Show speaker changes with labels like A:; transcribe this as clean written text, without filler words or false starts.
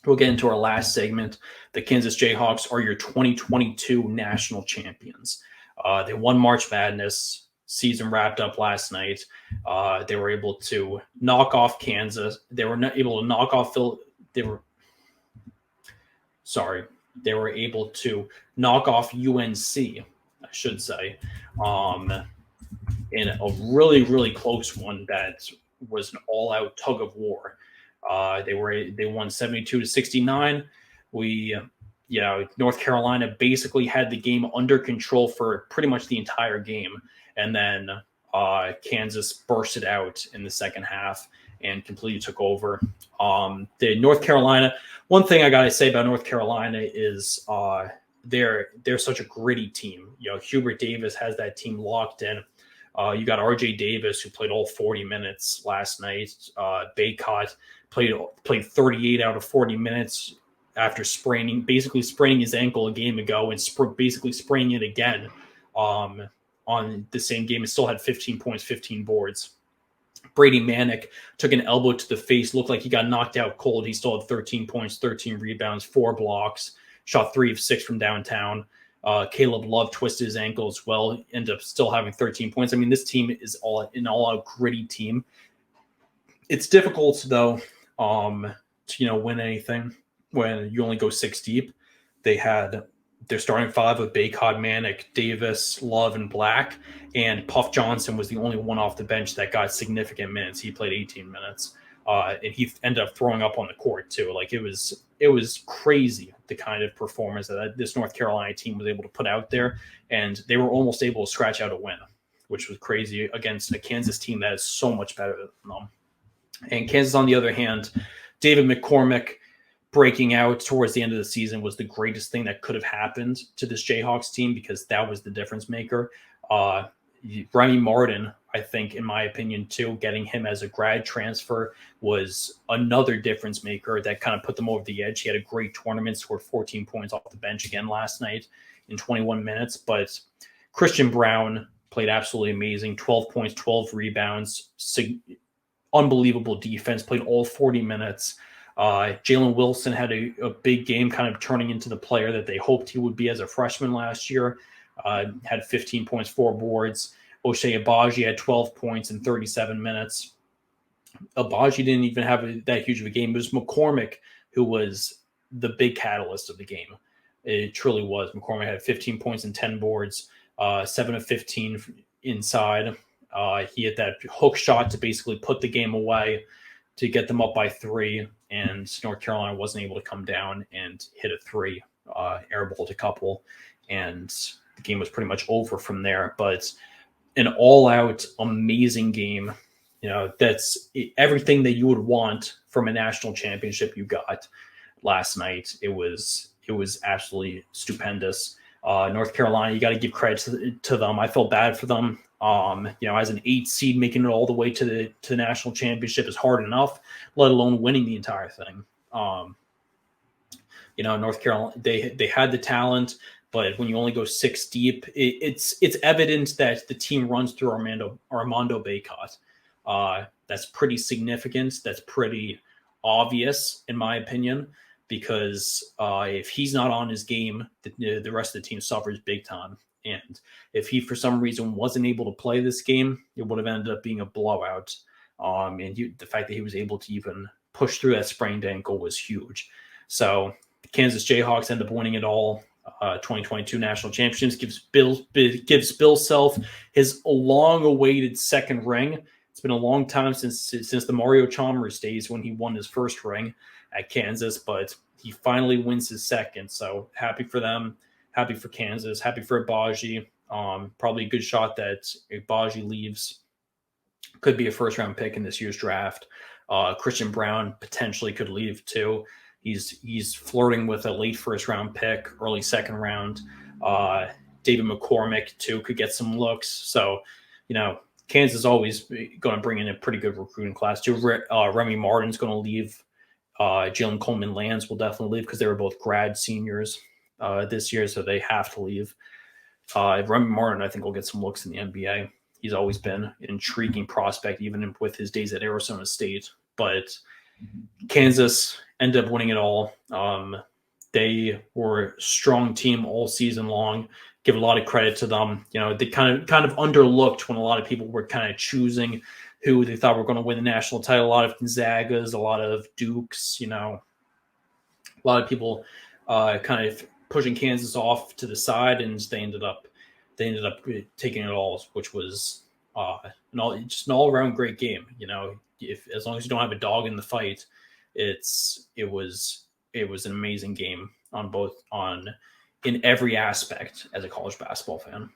A: we'll get into our last segment. The Kansas Jayhawks are your 2022 national champions. They won March Madness. Season wrapped up last night. They were able to knock off Kansas. They were not able to knock off Phil. They were sorry. They were able to knock off UNC, I should say, in a really, really close one that was an all-out tug of war. They won 72-69. North Carolina basically had the game under control for pretty much the entire game, and then Kansas bursted out in the second half and completely took over. The North Carolina. One thing I gotta say about North Carolina is they're such a gritty team. Hubert Davis has that team locked in. You got RJ Davis, who played all 40 minutes last night. Baycott played 38 out of 40 minutes after basically spraining his ankle a game ago, and basically spraining it again on the same game, and still had 15 points, 15 boards. Brady Manick took an elbow to the face, looked like he got knocked out cold. He still had 13 points, 13 rebounds, 4 blocks, shot 3 of 6 from downtown. Caleb Love twisted his ankle as well, ended up still having 13 points. I mean, this team is an all-out gritty team. It's difficult, though, to win anything when you only go 6 deep. They had their starting 5 of Baycott, Manick, Davis, Love, and Black, and Puff Johnson was the only one off the bench that got significant minutes. He played 18 minutes, and he ended up throwing up on the court too. Like, it was crazy, the kind of performance that this North Carolina team was able to put out there, and they were almost able to scratch out a win, which was crazy against a Kansas team that is so much better than them. And Kansas, on the other hand, David McCormack breaking out towards the end of the season was the greatest thing that could have happened to this Jayhawks team, because that was the difference maker. Remy Martin, I think, in my opinion, too, getting him as a grad transfer was another difference maker that kind of put them over the edge. He had a great tournament, scored 14 points off the bench again last night in 21 minutes. But Christian Braun played absolutely amazing, 12 points, 12 rebounds, unbelievable defense, played all 40 minutes. Jalen Wilson had a big game, kind of turning into the player that they hoped he would be as a freshman last year. Had 15 points, 4 boards. Ochai Agbaji had 12 points in 37 minutes. Agbaji didn't even have that huge of a game. It was McCormack who was the big catalyst of the game. It truly was. McCormack had 15 points and 10 boards, 7 of 15 inside. He had that hook shot to basically put the game away, to get them up by 3, and North Carolina wasn't able to come down and hit a 3, airballed a couple, and the game was pretty much over from there. But an all-out amazing game. That's everything that you would want from a national championship you got last night. It was absolutely stupendous. North Carolina, you got to give credit to them. I felt bad for them. As an 8 seed, making it all the way to the national championship is hard enough, let alone winning the entire thing. North Carolina, they had the talent, but when you only go 6 deep, it's evident that the team runs through Armando Baycott. That's pretty significant. That's pretty obvious, in my opinion, because if he's not on his game, the rest of the team suffers big time. And if he, for some reason, wasn't able to play this game, it would have ended up being a blowout. The fact that he was able to even push through that sprained ankle was huge. So the Kansas Jayhawks end up winning it all. 2022 national championships gives Bill Self his long-awaited second ring. It's been a long time since the Mario Chalmers days when he won his first ring at Kansas, but he finally wins his second. So happy for them. Happy for Kansas. Happy for Agbaji. Probably a good shot that Agbaji leaves. Could be a first-round pick in this year's draft. Christian Braun potentially could leave too. He's flirting with a late first-round pick, early second round. David McCormack too could get some looks. So, Kansas is always going to bring in a pretty good recruiting class too. Remy Martin's going to leave. Jalen Coleman-Lands will definitely leave because they were both grad seniors this year, so they have to leave. Remy Martin, I think, will get some looks in the NBA. He's always been an intriguing prospect, even with his days at Arizona State. But Kansas ended up winning it all. They were a strong team all season long. Give a lot of credit to them. They kind of underlooked when a lot of people were kind of choosing who they thought were going to win the national title. A lot of Gonzagas, a lot of Dukes. A lot of people kind of pushing Kansas off to the side, and they ended up taking it all, which was just an all around great game. If as long as you don't have a dog in the fight, it was an amazing game in every aspect as a college basketball fan.